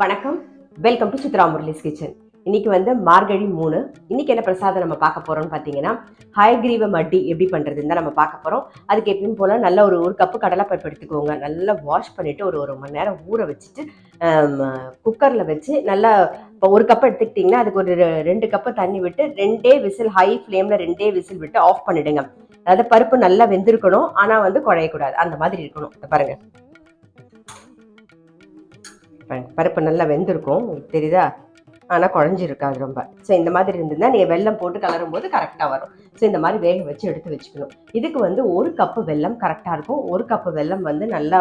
வணக்கம், welcome to Chitra Murali's kitchen. இன்னைக்கு வந்து மார்கழி 3. இன்னைக்கு என்ன பிரசாதம் நம்ம பார்க்க போறோம்னு பார்த்தீங்கன்னா, ஹயக்ரீவ மட்டி எப்படி பண்றதுன்னு தான் நம்ம பார்க்க போறோம். அதுக்கு எப்பயும் போல நல்ல ஒரு கப்பு கடலைப்பருப்பு எடுத்துக்கோங்க. நல்லா வாஷ் பண்ணிட்டு ஒரு மணி நேரம் ஊற வச்சுட்டு குக்கர்ல வச்சு நல்லா இப்போ ஒரு கப் எடுத்துக்கிட்டிங்கன்னா அதுக்கு ஒரு 2 கப்பு தண்ணி விட்டு 2 விசில் ஹை ஃப்ளேமில் 2 விசில் விட்டு ஆஃப் பண்ணிடுங்க. அதாவது பருப்பு நல்லா வெந்திருக்கணும், ஆனால் வந்து குழையக்கூடாது. அந்த மாதிரி இருக்கணும். பாருங்க, பருப்பு நல்லா வெந்திருக்கும், தெரியுதா? ஆனால் குழஞ்சிருக்காது ரொம்ப. ஸோ இந்த மாதிரி இருந்ததுன்னா நீங்கள் வெல்லம் போட்டு கலரும் போது கரெக்டாக வரும். ஸோ இந்த மாதிரி வேக வச்சு எடுத்து வச்சுக்கணும். இதுக்கு வந்து ஒரு கப்பு வெல்லம் கரெக்டாக இருக்கும். ஒரு கப்பு வெல்லம் வந்து நல்லா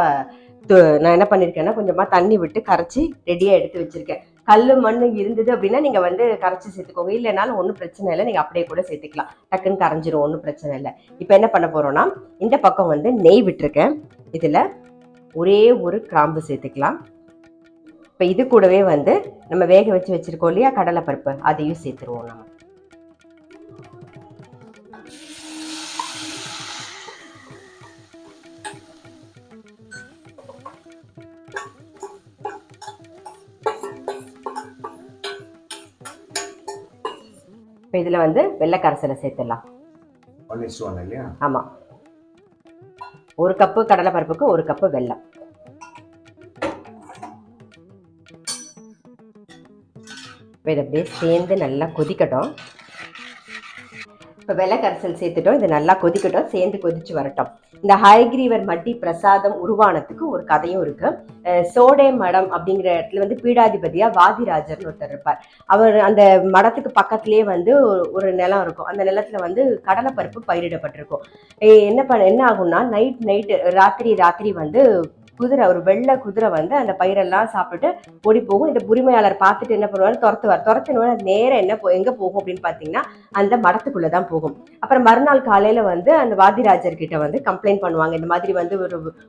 நான் என்ன பண்ணியிருக்கேன்னா கொஞ்சமாக தண்ணி விட்டு கரைச்சி ரெடியாக எடுத்து வச்சுருக்கேன். கல் மண் இருந்தது அப்படின்னா நீங்கள் வந்து கரைச்சி சேர்த்துக்கோங்க. இல்லைனாலும் ஒன்றும் பிரச்சனை இல்லை, நீங்கள் அப்படியே கூட சேர்த்துக்கலாம். டக்குன்னு கரைஞ்சிரும், ஒன்றும் பிரச்சனை இல்லை. இப்போ என்ன பண்ண போகிறோன்னா, இந்த பக்கம் வந்து நெய் விட்டுருக்கேன். இதில் ஒரே ஒரு கிராம்பு சேர்த்துக்கலாம். இப்போ இது கூடவே வந்து நம்ம வேக வச்சு வச்சிருக்கோம் இல்லையா கடலைப்பருப்பு, அதையும் சேர்த்துருவோம் நம்ம. இப்போ இதில் வந்து வெள்ளைக்கரசலை சேர்த்துடலாம். ஆமாம், ஒரு கப்பு கடலைப்பருப்புக்கு ஒரு கப்பு வெல்லம். இதை அப்படியே சேர்ந்து நல்லா கொதிக்கட்டும். இப்போ வெள்ளைக்கரசல் சேர்த்துட்டோம், இது நல்லா கொதிக்கட்டும், சேர்ந்து கொதிச்சு வரட்டும். இந்த ஹயக்ரீவர் மட்டி பிரசாதம் உருவானதுக்கு ஒரு கதையும் இருக்கு. சோடே மடம் அப்படிங்கிற இடத்துல வந்து பீடாதிபதியா வாதிராஜர்னு ஒருத்தர் இருப்பார். அவர் அந்த மடத்துக்கு பக்கத்துலேயே வந்து ஒரு நிலம் இருக்கும். அந்த நிலத்துல வந்து கடலைப்பருப்பு பயிரிடப்பட்டிருக்கும். என்ன ஆகும்னா நைட்டு ராத்திரி வந்து குதிரை, ஒரு வெள்ளை குதிரை வந்து அந்த பயிரெல்லாம் சாப்பிட்டு ஓடி போகும். இந்த உரிமையாளர் பார்த்துட்டு என்ன பண்ணுவார், துரத்தினோட நேரம் எங்க போகும் அப்படின்னு பார்த்தீங்கன்னா அந்த மடத்துக்குள்ளதான் போகும். அப்புறம் மறுநாள் காலையில வந்து அந்த வாதிராஜர் கிட்ட வந்து கம்ப்ளைண்ட் பண்ணுவாங்க. இந்த மாதிரி வந்து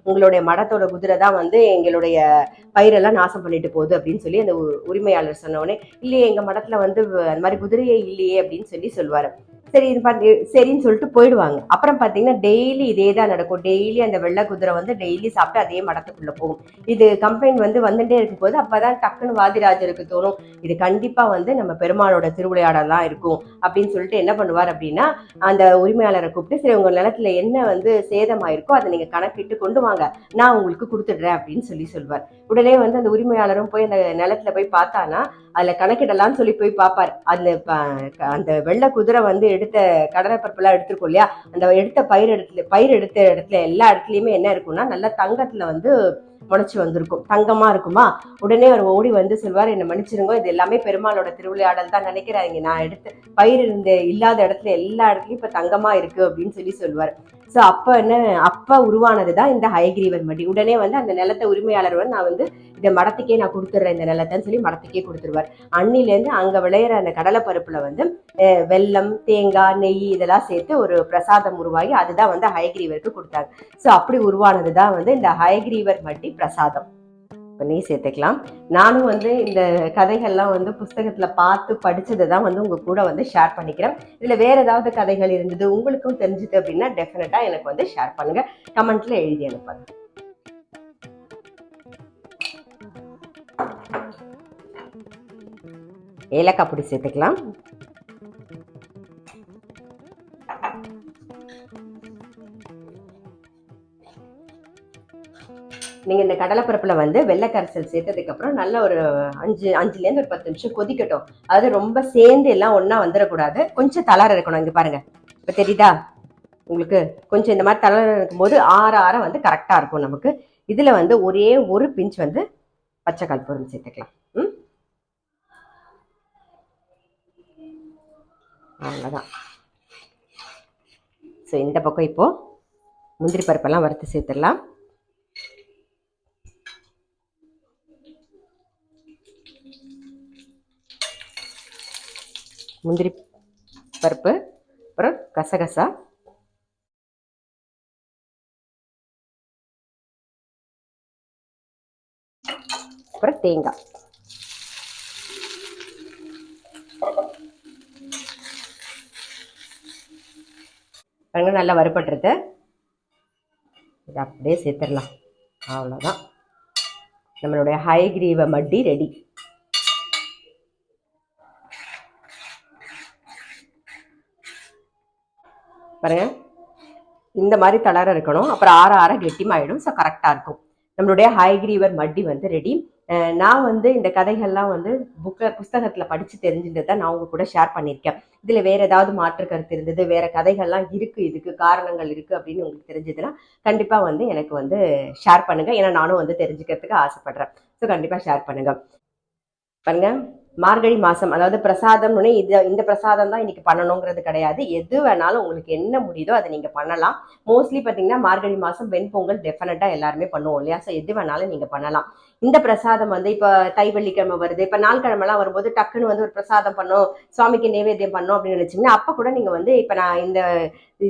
உங்களுடைய மடத்தோட குதிரை தான் வந்து எங்களுடைய பயிரெல்லாம் நாசம் பண்ணிட்டு போகுது அப்படின்னு சொல்லி அந்த உரிமையாளர் சொன்ன உடனே, இல்லையே எங்க மடத்துல வந்து அந்த மாதிரி குதிரையே இல்லையே அப்படின்னு சொல்லுவாரு. சரி இது சரின்னு சொல்லிட்டு போயிடுவாங்க. அப்புறம் பார்த்தீங்கன்னா டெய்லி இதே தான் நடக்கும். டெய்லி அந்த வெள்ளை குதிரை வந்து டெய்லி சாப்பிட்டு அதே மடத்துக்குள்ள போகும். இது கம்ப்ளைண்ட் வந்துட்டே இருக்கும் போது அப்பதான் டக்குன்னு வாதிராஜருக்கு தோணும், இது கண்டிப்பா வந்து நம்ம பெருமாளோட திருவிளையாடலாம் இருக்கும் அப்படின்னு சொல்லிட்டு என்ன பண்ணுவார் அப்படின்னா, அந்த உரிமையாளரை கூப்பிட்டு, சரி உங்க நிலத்துல என்ன வந்து சேதமாயிருக்கோ அதை நீங்க கணக்கிட்டு கொண்டு வாங்க, நான் உங்களுக்கு கொடுத்துடுறேன் அப்படின்னு சொல்லுவார். உடனே வந்து அந்த உரிமையாளரும் போய் அந்த நிலத்துல போய் பார்த்தானா அதுல கணக்கிடலாம்னு சொல்லி போய் பார்ப்பார். அந்த வெள்ளை குதிரை வந்து எடுத்த கடலைப்பருப்புலாம் எடுத்துருக்கோம் இல்லையா, அந்த எடுத்த பயிர் எடுத்த இடத்துல எல்லா இடத்துலயுமே என்ன இருக்கும்னா நல்ல தங்கத்துல வந்து முளைச்சு வந்திருக்கும், தங்கமா இருக்குமா. உடனே அவர் ஓடி வந்து சொல்வார், என்ன மன்னிச்சிருங்க, இது எல்லாமே பெருமாளோட திருவிளையாடல் தான் நினைக்கிறாங்க, நான் எடுத்த பயிர் இல்லாத இடத்துல எல்லா இடத்துலயும் இப்ப தங்கமா இருக்கு அப்படின்னு சொல்லுவார். ஸோ அப்ப உருவானதுதான் இந்த ஹயக்ரீவர் மட்டி. உடனே வந்து அந்த நிலத்தை உரிமையாளர் வந்து, நான் வந்து இந்த மடத்துக்கே நான் கொடுத்துட்றேன் இந்த நிலத்தைன்னு சொல்லி மடத்துக்கே கொடுத்துருவார். அன்னிலேருந்து அங்க விளையிற அந்த கடலைப்பருப்புல வந்து வெல்லம், தேங்காய், நெய் இதெல்லாம் சேர்த்து ஒரு பிரசாதம் உருவாகி அதுதான் வந்து ஹயக்ரீவருக்கு கொடுத்தாங்க. ஸோ அப்படி உருவானதுதான் வந்து இந்த ஹயக்ரீவர் மட்டி பிரசாதம். இப்போ நெய் சேர்த்துக்கலாம். நானும் வந்து இந்த கதைகள்லாம் வந்து புஸ்தகத்துல பார்த்து படிச்சதை தான் வந்து உங்க கூட வந்து ஷேர் பண்ணிக்கிறேன். இதுல வேற ஏதாவது கதைகள் இருந்தது உங்களுக்கும் தெரிஞ்சது அப்படின்னா டெஃபினட்டா எனக்கு வந்து ஷேர் பண்ணுங்க, கமெண்ட்ல எழுதி அனுப்புங்க. ஏலக்காய் பொடி சேர்த்துக்கலாம். நீங்க இந்த கடலைப்பருப்புல வந்து வெள்ளைக்கரசல் சேர்த்ததுக்கு அப்புறம் நல்ல ஒரு 5லேருந்து ஒரு 10 நிமிஷம் கொதிக்கட்டும். அதாவது ரொம்ப சேர்ந்து எல்லாம் ஒன்னா வந்துடக்கூடாது, கொஞ்சம் தளர இருக்கணும். இங்க பாருங்க, இப்ப தெரியுதா உங்களுக்கு? கொஞ்சம் இந்த மாதிரி தளர இருக்கும் போது ஆற வந்து கரெக்டா இருக்கும் நமக்கு. இதுல வந்து ஒரே ஒரு பிஞ்ச் வந்து பச்சை கற்பூரம் சேர்த்துக்கலாம். அவ்வளவுதான். ஸோ இந்த பக்கம் இப்போ முந்திரி பருப்பெல்லாம் வறுத்து சேர்த்துடலாம். முந்திரி பருப்பு, அப்புறம் கசகசா, அப்புறம் தேங்காய். நல்லா வறுபட்டுருது. இதை அப்படியே சேர்த்துடலாம். அவ்வளோதான். நம்மளுடைய ஹயக்ரீவ மட்டி ரெடி. பாருங்க, இந்த மாதிரி தளர இருக்கணும். அப்புறம் ஆற ஆற கெட்டிமாயிடும். ஸோ கரெக்டாக இருக்கும். நம்மளுடைய ஹயக்ரீவர் மட்டி வந்து ரெடி. நான் வந்து இந்த கதைகள்லாம் வந்து புஸ்தகத்தில் படித்து தெரிஞ்சுட்டு நான் உங்க கூட ஷேர் பண்ணியிருக்கேன். இதில் வேற ஏதாவது மாற்று கருத்து இருந்தது, வேற கதைகள்லாம் இருக்கு, இதுக்கு காரணங்கள் இருக்கு அப்படின்னு உங்களுக்கு தெரிஞ்சதுன்னா கண்டிப்பாக வந்து எனக்கு வந்து ஷேர் பண்ணுங்க. ஏன்னா நானும் வந்து தெரிஞ்சுக்கிறதுக்கு ஆசைப்படுறேன். ஸோ கண்டிப்பாக ஷேர் பண்ணுங்க. பாருங்க, மார்கழி மாசம், அதாவது பிரசாதம்னு இந்த பிரசாதம் தான் இன்னைக்கு பண்ணணுங்கிறது கிடையாது. எது வேணாலும் உங்களுக்கு என்ன முடியுதோ அதை நீங்க பண்ணலாம். மோஸ்ட்லி பாத்தீங்கன்னா மார்கழி மாசம் வெண்பொங்கல் டெஃபினட்டா எல்லாருமே பண்ணுவோம் இல்லையா? ஸோ எது வேணாலும் நீங்க பண்ணலாம். இந்த பிரசாதம் வந்து இப்ப தை வெள்ளிக்கிழமை வருது, இப்ப நாள் கிழமெல்லாம் வரும்போது டக்குன்னு வந்து ஒரு பிரசாதம் பண்ணோம், சுவாமிக்கு நைவேத்தியம் பண்ணோம் அப்படின்னு நினைச்சீங்கன்னா அப்ப கூட நீங்க வந்து இப்ப நான் இந்த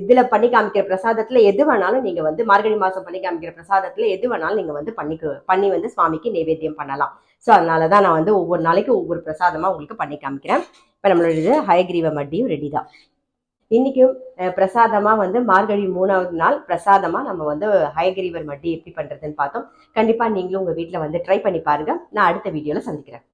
இதுல பண்ணி காமிக்கிற பிரசாதத்துல எது வேணாலும் நீங்க வந்து மார்கழி மாசம் பண்ணி காமிக்கிற பிரசாதத்துல எது வேணாலும் நீங்க வந்து பண்ணி வந்து சுவாமிக்கு நைவேத்தியம் பண்ணலாம். ஸோ அதனால தான் நான் வந்து ஒவ்வொரு நாளைக்கு ஒவ்வொரு பிரசாதமாக உங்களுக்கு பண்ணி காமிக்கிறேன். இப்போ நம்மளோட ஹயக்ரீவ மட்டியும் ரெடி தான். இன்னைக்கும் பிரசாதமாக வந்து மார்கழி 3வது நாள் பிரசாதமாக நம்ம வந்து ஹயக்ரீவர் மட்டி எப்படி பண்ணுறதுன்னு பார்த்தோம். கண்டிப்பாக நீங்களும் உங்கள் வீட்டில் வந்து ட்ரை பண்ணி பாருங்கள். நான் அடுத்த வீடியோவில் சந்திக்கிறேன்.